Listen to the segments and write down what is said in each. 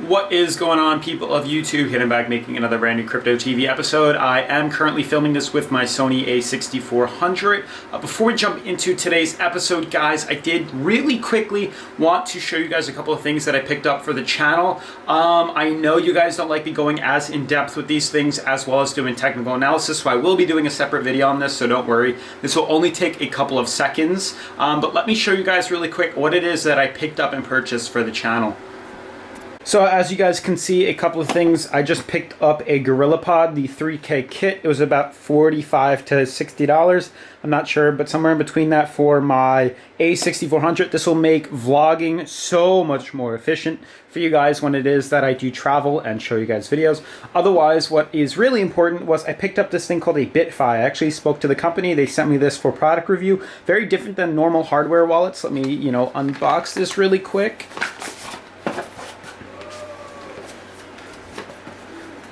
What is going on, people of YouTube? Hitting back, making another brand new Crypto TV episode. I am currently filming this with my Sony a6400. Before we jump into today's episode, guys, I did really quickly want to show you guys a couple of things that I picked up for the channel. I know you guys don't like me going as in-depth with these things as well as doing technical analysis, so I will be doing a separate video on this, so don't worry. This will only take a couple of seconds, but let me show you guys really quick what it is that I picked up and purchased for the channel. So as you guys can see, a couple of things. I just picked up a GorillaPod, the 3K kit. It was about $45 to $60. I'm not sure, but somewhere in between that for my A6400. This will make vlogging so much more efficient for you guys when it is that I do travel and show you guys videos. Otherwise, what is really important was I picked up this thing called a BitFi. I actually spoke to the company. They sent me this for product review. Very different than normal hardware wallets. Let me, unbox this really quick.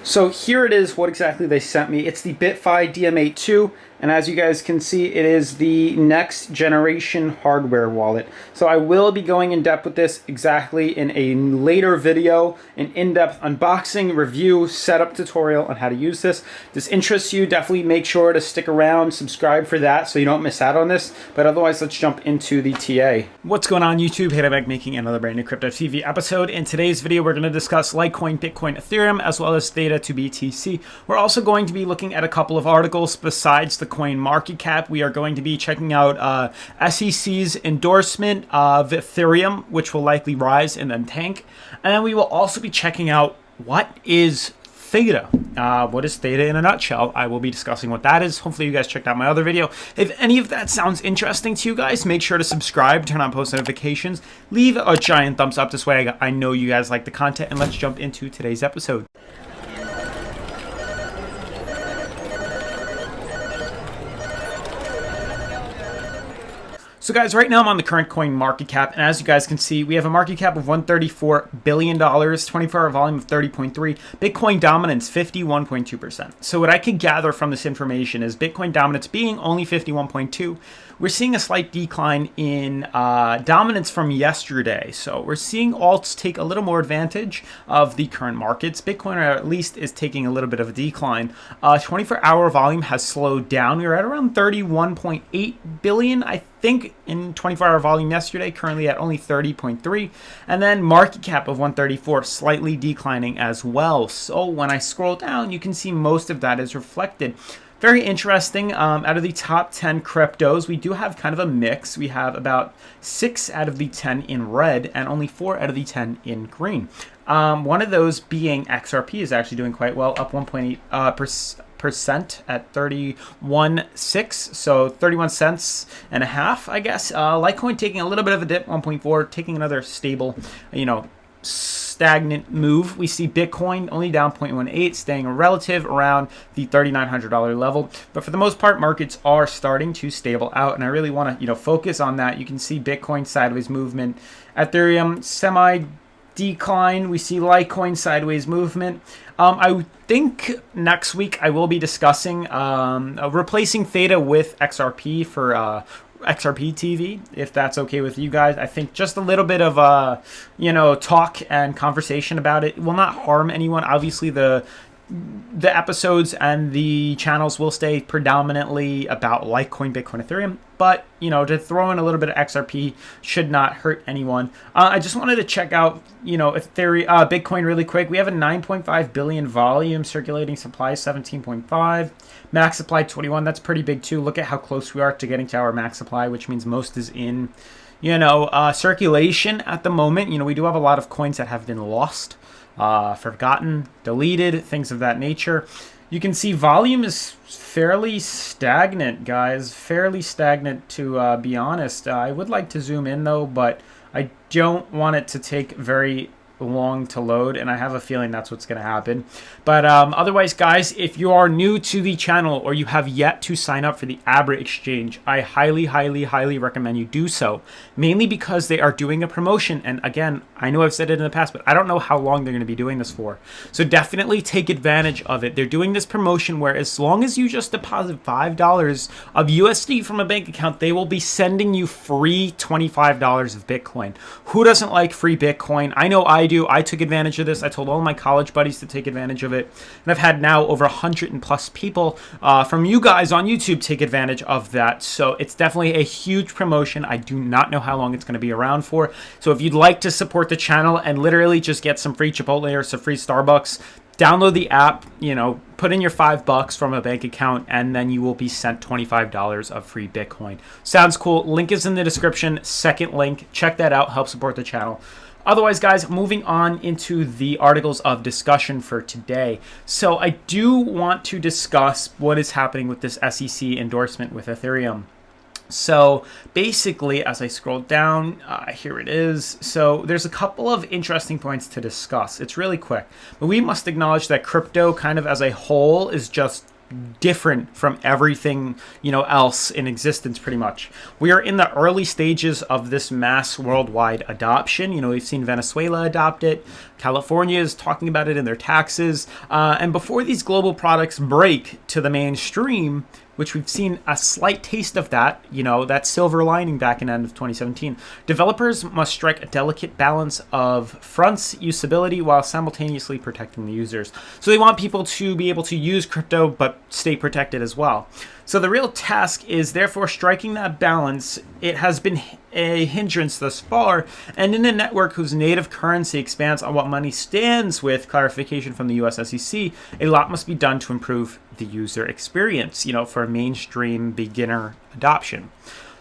So here it is, what exactly they sent me. It's the BitFi DM82, and as you guys can see, it is the next generation hardware wallet. So I will be going in depth with this exactly in a later video, an in-depth unboxing, review, setup tutorial on how to use this. If this interests you, definitely make sure to stick around, subscribe for that so you don't miss out on this. But otherwise, let's jump into the TA. What's going on, YouTube? Hayden back making another brand new Crypto TV episode. In today's video, we're going to discuss Litecoin, Bitcoin, Ethereum, as well as Theta to BTC. We're also going to be looking at a couple of articles besides the coin market cap. We are going to be checking out SEC's endorsement of Ethereum, which will likely rise and then tank. And then we will also be checking out what is Theta. What is Theta in a nutshell? I will be discussing what that is. Hopefully you guys checked out my other video. If any of that sounds interesting to you guys, make sure to subscribe, turn on post notifications, leave a giant thumbs up. This way I know you guys like the content, and let's jump into today's episode. So guys, right now I'm on the current coin market cap, and as you guys can see, we have a market cap of $134 billion, 24-hour volume of 30.3, Bitcoin dominance 51.2%. So what I can gather from this information is Bitcoin dominance being only 51.2, we're seeing a slight decline in dominance from yesterday. So we're seeing alts take a little more advantage of the current markets. Bitcoin, or at least, is taking a little bit of a decline. 24-hour volume has slowed down. We were at around 31.8 billion, I think, in 24-hour volume yesterday, currently at only 30.3, and then market cap of 134, slightly declining as well. So when I scroll down, you can see most of that is reflected. Very interesting. Out of the top 10 cryptos, we do have kind of a mix. We have about 6 out of the 10 in red and only 4 out of the 10 in green. One of those being XRP is actually doing quite well, up 1.8% at 31.6, so 31 cents and a half, I guess. Litecoin taking a little bit of a dip, 1.4, taking another stable, stagnant move. We see Bitcoin only down 0.18, staying relative around the $3,900 level. But for the most part, markets are starting to stable out, and I really want to, focus on that. You can see Bitcoin sideways movement, Ethereum semi decline. We see Litecoin sideways movement. I think next week I will be discussing replacing Theta with XRP for XRP TV, if that's okay with you guys. I think just a little bit of talk and conversation about it will not harm anyone. Obviously the episodes and the channels will stay predominantly about Litecoin, Bitcoin, Ethereum, but to throw in a little bit of XRP should not hurt anyone. I just wanted to check out Bitcoin really quick. We have a 9.5 billion volume, circulating supply 17.5, max supply 21. That's pretty big too. Look at how close we are to getting to our max supply, which means most is in circulation at the moment. We do have a lot of coins that have been lost, forgotten, deleted, things of that nature. You can see volume is fairly stagnant, guys. Fairly stagnant, to be honest. I would like to zoom in, though, but I don't want it to take very long to load, and I have a feeling that's what's going to happen. But otherwise, guys, if you are new to the channel or you have yet to sign up for the ABRA exchange, I highly, highly, highly recommend you do so, mainly because they are doing a promotion. And again, I know I've said it in the past, but I don't know how long they're going to be doing this for. So definitely take advantage of it. They're doing this promotion where as long as you just deposit $5 of USD from a bank account, they will be sending you free $25 of Bitcoin. Who doesn't like free Bitcoin? I know I do. I took advantage of this. I told all my college buddies to take advantage of it. And I've had now over 100 and plus people from you guys on YouTube take advantage of that. So it's definitely a huge promotion. I do not know how long it's going to be around for. So if you'd like to support the channel and literally just get some free Chipotle or some free Starbucks, download the app, put in your $5 from a bank account, and then you will be sent $25 of free Bitcoin. Sounds cool. Link is in the description. Second link. Check that out. Help support the channel. Otherwise, guys, moving on into the articles of discussion for today. So I do want to discuss what is happening with this SEC endorsement with Ethereum. So basically, as I scroll down, here it is. So there's a couple of interesting points to discuss. It's really quick, but we must acknowledge that crypto kind of as a whole is just different from everything else in existence pretty much. We are in the early stages of this mass worldwide adoption. We've seen Venezuela adopt it. California is talking about it in their taxes. And before these global products break to the mainstream, which we've seen a slight taste of that, that silver lining back in the end of 2017. Developers must strike a delicate balance of fronts usability while simultaneously protecting the users. So they want people to be able to use crypto, but stay protected as well. So the real task is therefore striking that balance. It has been a hindrance thus far, and in a network whose native currency expands on what money stands with clarification from the US SEC, a lot must be done to improve the user experience, for mainstream beginner adoption.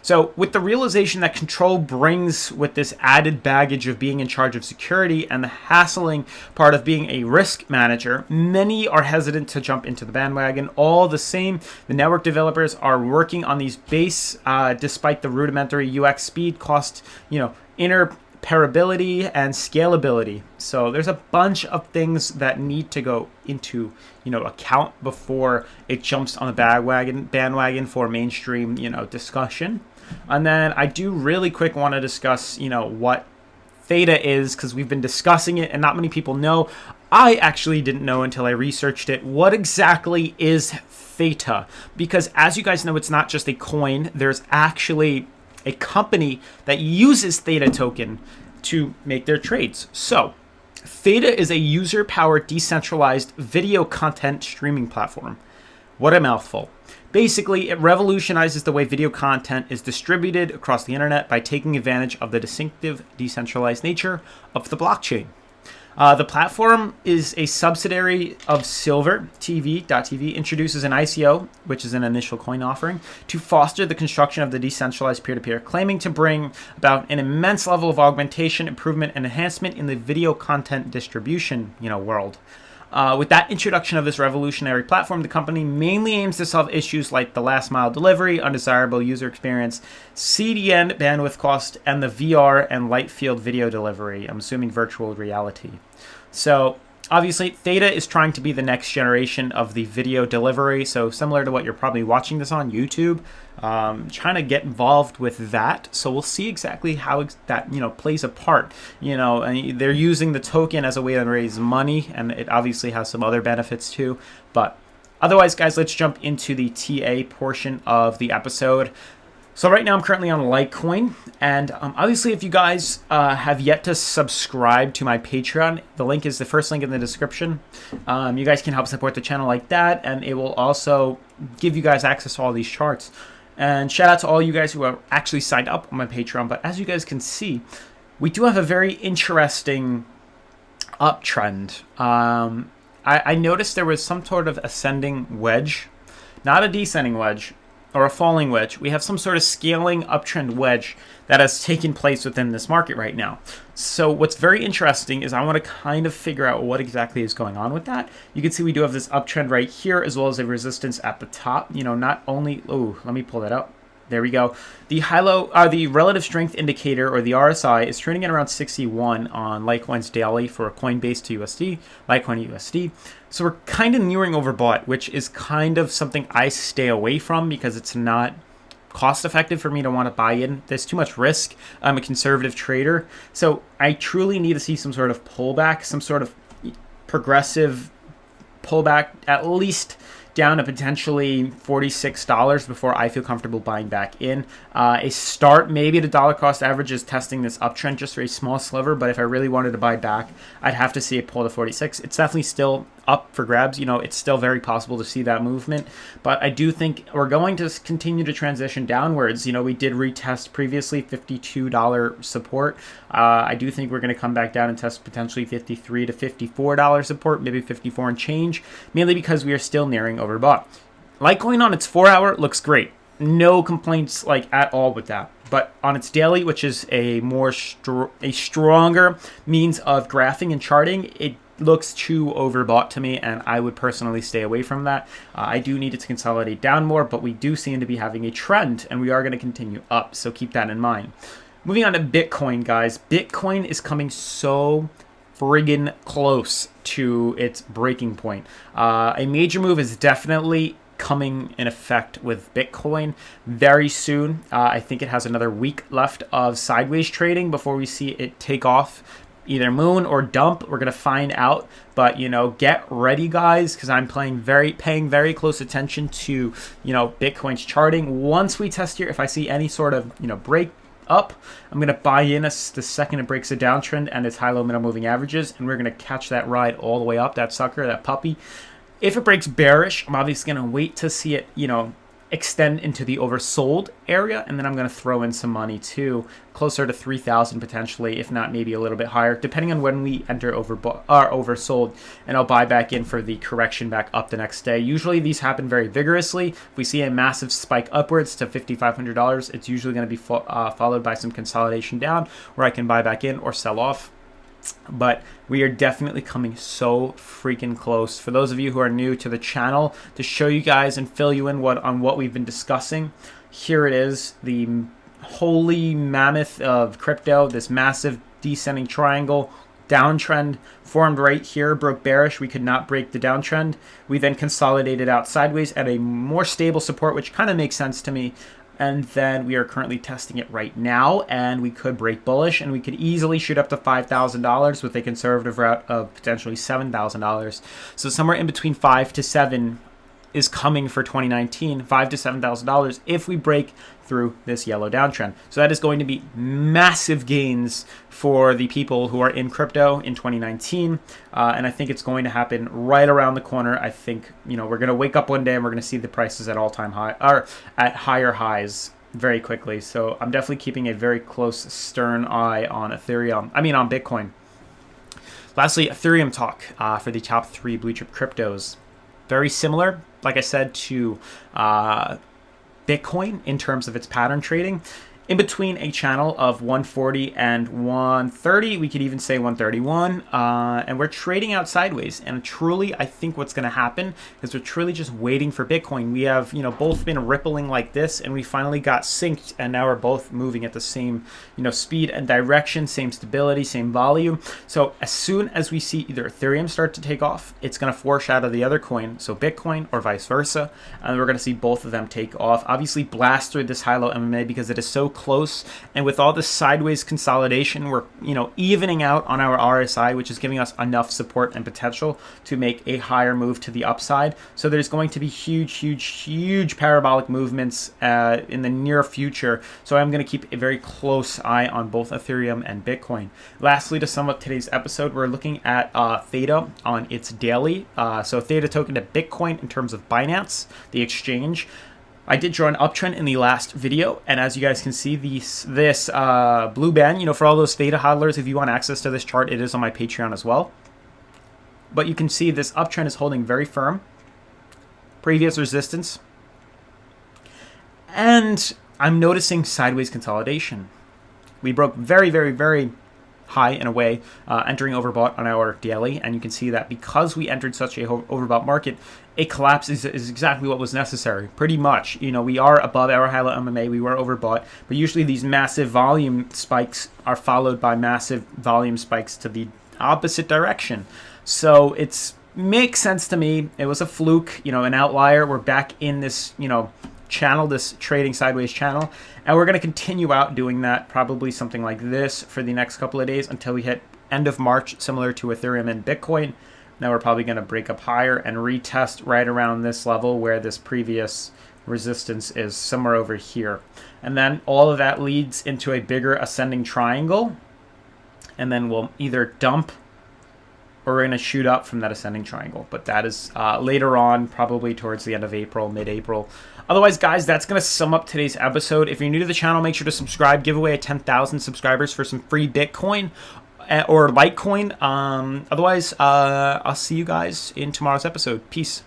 So with the realization that control brings with this added baggage of being in charge of security and the hassling part of being a risk manager, many are hesitant to jump into the bandwagon. All the same, the network developers are working on these base despite the rudimentary UX speed, cost, interoperability and scalability. So there's a bunch of things that need to go into account before it jumps on the bandwagon for mainstream discussion. And then I do really quick want to discuss what Theta is, because we've been discussing it and not many people know. I actually didn't know until I researched it. What exactly is Theta? Because as you guys know, it's not just a coin. There's actually a company that uses Theta token to make their trades. So Theta is a user-powered decentralized video content streaming platform. What a mouthful. Basically, it revolutionizes the way video content is distributed across the internet by taking advantage of the distinctive decentralized nature of the blockchain. The platform is a subsidiary of Silver TV.tv, introduces an ICO, which is an initial coin offering, to foster the construction of the decentralized peer-to-peer, claiming to bring about an immense level of augmentation, improvement, and enhancement in the video content distribution, world. With that introduction of this revolutionary platform, the company mainly aims to solve issues like the last mile delivery, undesirable user experience, CDN bandwidth cost, and the VR and light field video delivery. I'm assuming virtual reality. So obviously, Theta is trying to be the next generation of the video delivery. So similar to what you're probably watching this on YouTube, trying to get involved with that. So we'll see exactly how that plays a part. And they're using the token as a way to raise money, and it obviously has some other benefits too. But otherwise, guys, let's jump into the TA portion of the episode. So right now I'm currently on Litecoin, and obviously if you guys have yet to subscribe to my Patreon, the link is the first link in the description. You guys can help support the channel like that, and it will also give you guys access to all these charts. And shout out to all you guys who are actually signed up on my Patreon. But as you guys can see, we do have a very interesting uptrend. I noticed there was some sort of ascending wedge, not a descending wedge or a falling wedge. We have some sort of scaling uptrend wedge that has taken place within this market right now. So what's very interesting is I want to kind of figure out what exactly is going on with that. You can see we do have this uptrend right here, as well as a resistance at the top. Not only, let me pull that up. There we go. The relative strength indicator, or the RSI, is trading at around 61 on Litecoin's daily for Coinbase to USD, Litecoin USD. So we're kind of nearing overbought, which is kind of something I stay away from because it's not cost effective for me to want to buy in. There's too much risk. I'm a conservative trader. So I truly need to see some sort of pullback, some sort of progressive pullback, at least down to potentially $46 before I feel comfortable buying back in. A start maybe the dollar cost average is testing this uptrend just for a small sliver, but if I really wanted to buy back, I'd have to see it pull to 46. It's definitely still up for grabs. It's still very possible to see that movement, but I do think we're going to continue to transition downwards. We did retest previously $52 support. I do think we're going to come back down and test potentially $53 to $54 support, maybe 54 and change, mainly because we are still nearing overbought. Litecoin on its 4-hour looks great. No complaints at all with that. But on its daily, which is a more stronger means of graphing and charting, it looks too overbought to me, and I would personally stay away from that. I do need it to consolidate down more, but we do seem to be having a trend, and we are going to continue up, so keep that in mind. Moving on to Bitcoin, guys. Bitcoin is coming so friggin' close to its breaking point. A major move is definitely coming in effect with Bitcoin very soon. I think it has another week left of sideways trading before we see it take off, either moon or dump. We're gonna find out, but get ready, guys, because I'm paying very close attention to Bitcoin's charting. Once we test here, if I see any sort of break up, I'm gonna buy in the second it breaks a downtrend and its high-low middle moving averages, and we're gonna catch that ride all the way up, that sucker, that puppy. If it breaks bearish, I'm obviously gonna wait to see it extend into the oversold area, and then I'm going to throw in some money too, closer to 3,000 potentially, if not maybe a little bit higher, depending on when we enter oversold, and I'll buy back in for the correction back up the next day. Usually these happen very vigorously. If we see a massive spike upwards to $5,500, it's usually going to be followed by some consolidation down where I can buy back in or sell off. But we are definitely coming so freaking close. For those of you who are new to the channel, to show you guys and fill you in on what we've been discussing, here it is, the holy mammoth of crypto, this massive descending triangle downtrend formed right here, broke bearish. We could not break the downtrend. We then consolidated out sideways at a more stable support, which kind of makes sense to me. And then we are currently testing it right now, and we could break bullish, and we could easily shoot up to $5,000 with a conservative route of potentially $7,000. So somewhere in between 5 to 7 is coming for 2019, $5,000 to $7,000 if we break through this yellow downtrend. So that is going to be massive gains for the people who are in crypto in 2019, and I think it's going to happen right around the corner. I think we're going to wake up one day and we're going to see the prices at all-time high or at higher highs very quickly. So I'm definitely keeping a very close, stern eye on Ethereum. on Bitcoin. Lastly, Ethereum talk for the top 3 blue chip cryptos. Very similar, like I said, to Bitcoin in terms of its pattern trading. In between a channel of 140 and 130, we could even say 131, and we're trading out sideways. And truly, I think what's going to happen is we're truly just waiting for Bitcoin. We have, both been rippling like this, and we finally got synced, and now we're both moving at the same, speed and direction, same stability, same volume. So as soon as we see either Ethereum start to take off, it's going to foreshadow the other coin, so Bitcoin or vice versa, and we're going to see both of them take off. Obviously, blast through this high-low MMA because it is so close, and with all this sideways consolidation, we're evening out on our RSI, which is giving us enough support and potential to make a higher move to the upside. So there's going to be huge parabolic movements in the near future. So I'm going to keep a very close eye on both Ethereum and Bitcoin. Lastly, to sum up today's episode, we're looking at Theta on its daily. So Theta token to Bitcoin in terms of Binance, the exchange. I did draw an uptrend in the last video, and as you guys can see, this blue band, for all those Theta hodlers, if you want access to this chart, it is on my Patreon as well. But you can see this uptrend is holding very firm. Previous resistance. And I'm noticing sideways consolidation. We broke very high in a way, entering overbought on our daily, and you can see that because we entered such a overbought market, a collapse is exactly what was necessary. Pretty much, we are above our high-low MMA, we were overbought, but usually these massive volume spikes are followed by massive volume spikes to the opposite direction. So it's makes sense to me. It was a fluke, an outlier. We're back in this, channel, this trading sideways channel, and we're going to continue out doing that, probably something like this for the next couple of days until we hit end of March, similar to Ethereum and Bitcoin, Now we're probably going to break up higher and retest right around this level where this previous resistance is, somewhere over here. And then all of that leads into a bigger ascending triangle. And then we'll either dump or we're going to shoot up from that ascending triangle. But that is later on, probably towards the end of April, mid-April. Otherwise, guys, that's going to sum up today's episode. If you're new to the channel, make sure to subscribe. Give away 10,000 subscribers for some free Bitcoin or Litecoin. Otherwise, I'll see you guys in tomorrow's episode. Peace.